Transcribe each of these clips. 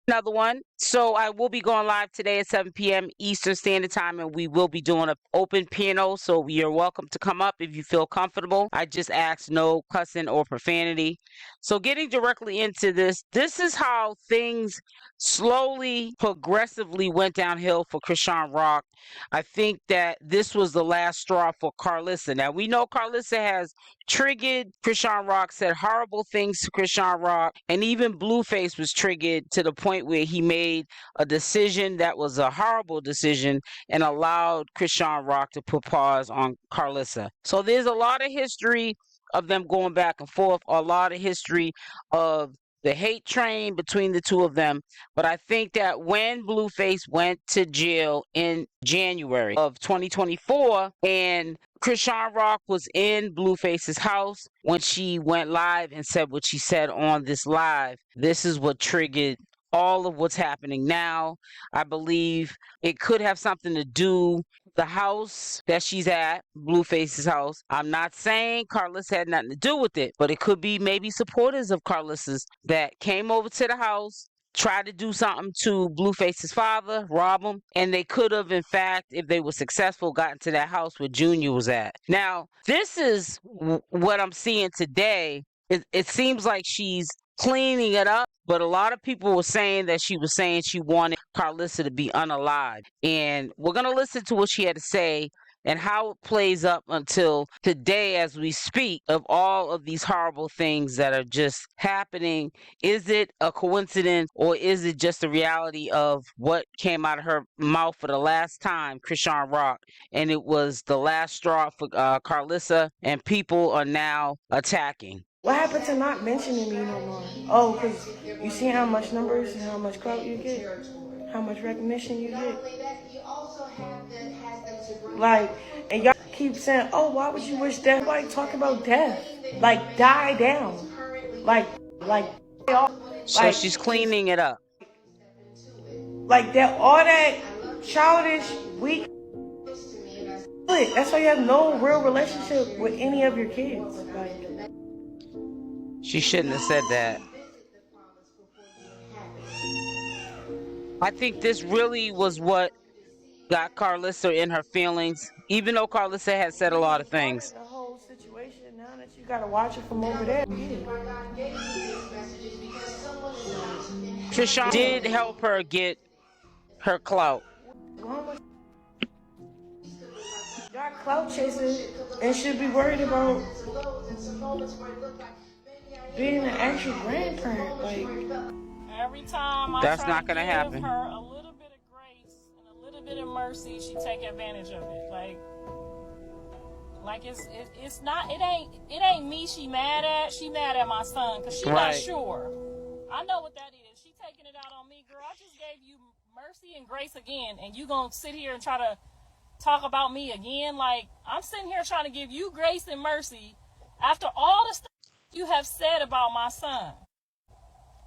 another one. So I will be going live today at 7 p.m. Eastern Standard Time, and we will be doing an open piano. So you're welcome to come up if you feel comfortable. I just ask no cussing or profanity. So getting directly into this, this is how things slowly, progressively went downhill for Chrisean Rock. I think that this was the last straw for Carlissa. Now we know Carlissa has triggered Chrisean Rock, said horrible things to Chrisean Rock, and even Blueface was triggered to the point where he made a decision that was a horrible decision and allowed Chrisean Rock to put pause on Carlissa. So there's a lot of history of them going back and forth, a lot of history of the hate train between the two of them. But I think that when Blueface went to jail in January of 2024 and Chrisean Rock was in Blueface's house when she went live and said what she said on this live, this is what triggered all of what's happening now. I believe it could have something to do the house that she's at, Blueface's house. I'm not saying Carlissa had nothing to do with it, but it could be maybe supporters of Carlissa's that came over to the house, tried to do something to Blueface's father, rob him, and they could have, in fact, if they were successful, gotten to that house where Junior was at. Now, this is what I'm seeing today. It seems like she's cleaning it up, but a lot of people were saying that she was saying she wanted Carlissa to be unalived. And we're going to listen to what she had to say and how it plays up until today as we speak of all of these horrible things that are just happening. Is it a coincidence or is it just a reality of what came out of her mouth for the last time, Chrisean Rock? And it was the last straw for Carlissa, and people are now attacking. What happened to not mentioning me no more? Oh, because you see how much numbers and how much clout you get? How much recognition you get? Like, and y'all keep saying, oh, why would you wish death? Like, talk about death. Like, die down. Like, So she's cleaning it up. Like, that, all that childish, weak. That's why you have no real relationship with any of your kids. Like, she shouldn't have said that. I think this really was what got Carlissa in her feelings, even though Carlissa had said a lot of things. The whole situation, now that you gotta watch it from over there. Chrisean did help her get her clout. Y'all clout chasing and should be worried about being an actual grandparent. Like, every time I that's try not gonna to give happen. her a little bit of grace and a little bit of mercy, she take advantage of it. Like it's not, it ain't me she mad at. She mad at my son because she not sure. I know what that is. She taking it out on me, girl. I just gave you mercy and grace again, and you gonna sit here and try to talk about me again? Like, I'm sitting here trying to give you grace and mercy after all the stuff you have said about my son.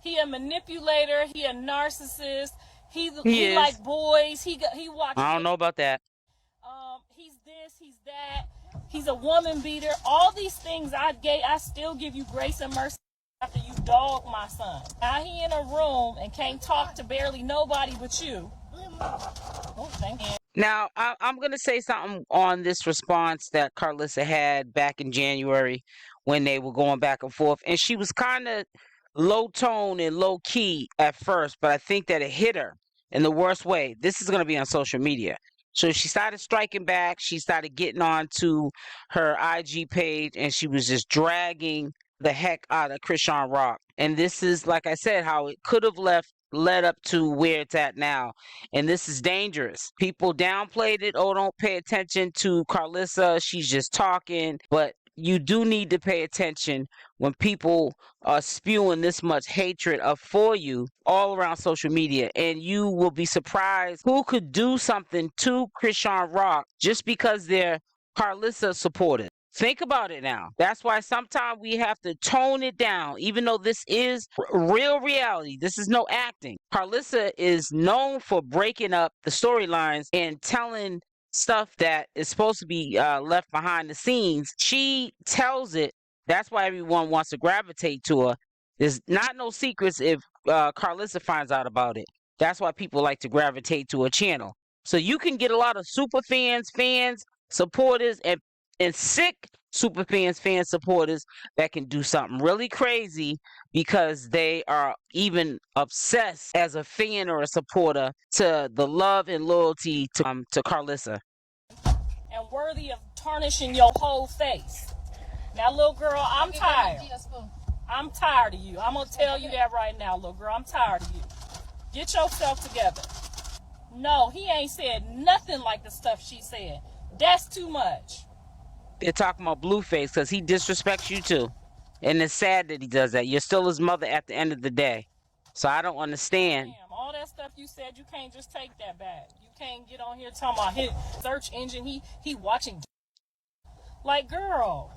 He a manipulator. He a narcissist. He like boys. He watches. I don't know about that. He's this. He's that. He's a woman beater. All these things I still give you grace and mercy after you dog my son. Now he in a room and can't talk to barely nobody but you. Oh, thank you. Now, I'm going to say something on this response that Carlissa had back in January when they were going back and forth. And she was kind of low tone and low key at first, but I think that it hit her in the worst way. This is going to be on social media. So she started striking back. She started getting on to her IG page, and she was just dragging the heck out of Chrisean Rock. And this is, like I said, how it could have led up to where it's at now. And this is dangerous. People downplayed it. Oh, don't pay attention to Carlissa. She's just talking. But you do need to pay attention when people are spewing this much hatred for you all around social media. And you will be surprised who could do something to Chrisean Rock just because they're Carlissa supporters. Think about it now. That's why sometimes we have to tone it down, even though this is real reality. This is no acting. Carlissa is known for breaking up the storylines and telling stuff that is supposed to be left behind the scenes. She tells it. That's why everyone wants to gravitate to her. There's not no secrets if Carlissa finds out about it. That's why people like to gravitate to a channel. So you can get a lot of super fans, supporters, and sick super fans, supporters that can do something really crazy because they are even obsessed as a fan or a supporter to the love and loyalty to Carlissa. And worthy of tarnishing your whole face. Now, little girl, I'm tired. I'm tired of you. I'm going to tell you that right now, little girl. I'm tired of you. Get yourself together. No, he ain't said nothing like the stuff she said. That's too much. They're talking about Blueface because he disrespects you too. And it's sad that he does that. You're still his mother at the end of the day. So I don't understand. Damn, all that stuff you said, you can't just take that back. You can't get on here talking about his search engine. He watching. Like, girl,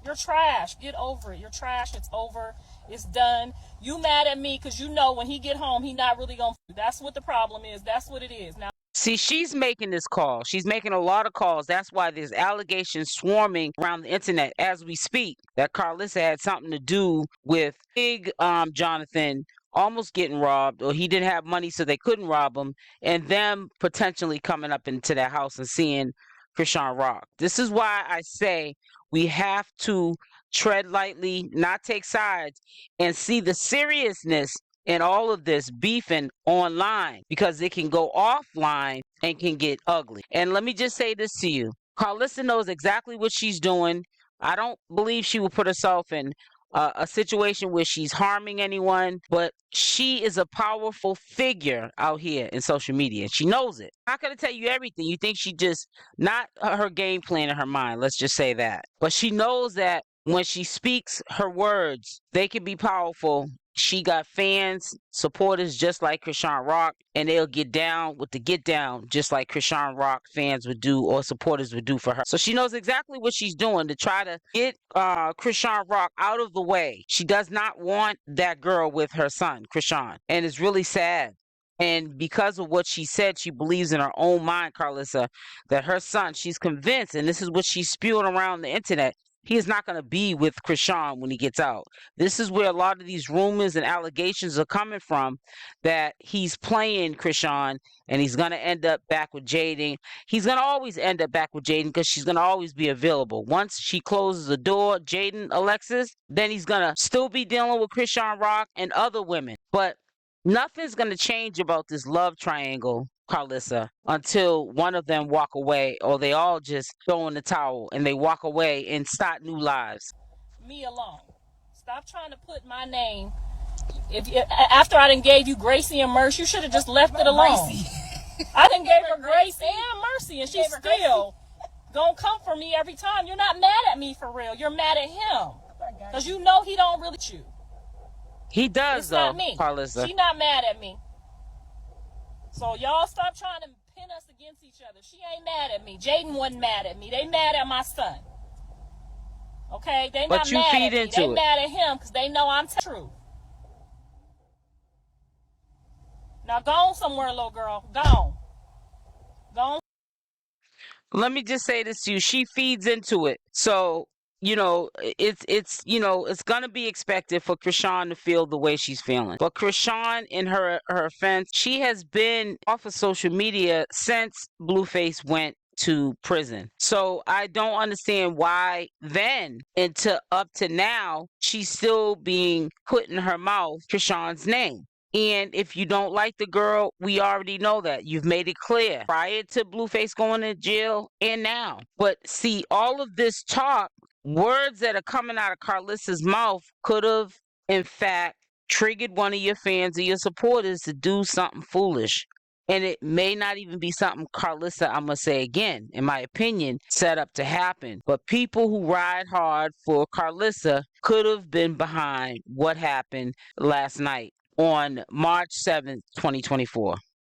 you're trash. Get over it. You're trash. It's over. It's done. You mad at me because you know when he get home, he not really going to. That's what the problem is. That's what it is. Now, see, she's making this call. She's making a lot of calls. That's why there's allegations swarming around the internet as we speak that Carlissa had something to do with Big Jonathan almost getting robbed, or he didn't have money so they couldn't rob him, and them potentially coming up into that house and seeing Chrisean Rock. This is why I say we have to tread lightly, not take sides, and see the seriousness in all of this beefing online, because it can go offline and can get ugly. And let me just say this to you. Carlissa knows exactly what she's doing. I don't believe she will put herself in a situation where she's harming anyone, but she is a powerful figure out here in social media. She knows it. I'm not going to tell you everything. You think she just, not her game plan in her mind, let's just say that. But she knows that when she speaks her words, they can be powerful. She got fans, supporters just like Chrisean Rock, and they'll get down with the get down just like Chrisean Rock fans would do or supporters would do for her. So she knows exactly what she's doing to try to get Chrisean Rock out of the way. She does not want that girl with her son, Chrisean, and it's really sad. And because of what she said, she believes in her own mind, Carlissa, that her son, she's convinced, and this is what she's spewing around the internet, he is not going to be with Chrisean when he gets out. This is where a lot of these rumors and allegations are coming from, that he's playing Chrisean and he's going to end up back with Jaidyn. He's going to always end up back with Jaidyn because she's going to always be available. Once she closes the door, Jaidyn, Alexis, then he's going to still be dealing with Chrisean Rock and other women. But nothing's going to change about this love triangle, Carlissa, until one of them walk away, or they all just throw in the towel and they walk away and start new lives. Me alone. Stop trying to put my name. After I done gave you Gracie and Mercy, you should have just left it alone. I done gave her Grace and Mercy, and she's still gonna come for me every time. You're not mad at me for real. You're mad at him because you know he don't really you. He does, it's though, not me. Carlissa. She not mad at me. So y'all stop trying to pin us against each other. She ain't mad at me. Jaidyn wasn't mad at me. They mad at my son. Okay? They not mad at me. They mad at him because they know I'm true. Now go on somewhere, little girl. Go on. Go on. Let me just say this to you. She feeds into it. So, you know, it's gonna be expected for Chrisean to feel the way she's feeling. But Chrisean, in her offense, she has been off of social media since Blueface went to prison. So I don't understand why then up to now she's still being put in her mouth Chrisean's name. And if you don't like the girl, we already know that. You've made it clear prior to Blueface going to jail and now. But see, all of this talk, words that are coming out of Carlissa's mouth could have, in fact, triggered one of your fans or your supporters to do something foolish. And it may not even be something Carlissa, I'm going to say again, in my opinion, set up to happen. But people who ride hard for Carlissa could have been behind what happened last night on March 7th, 2024.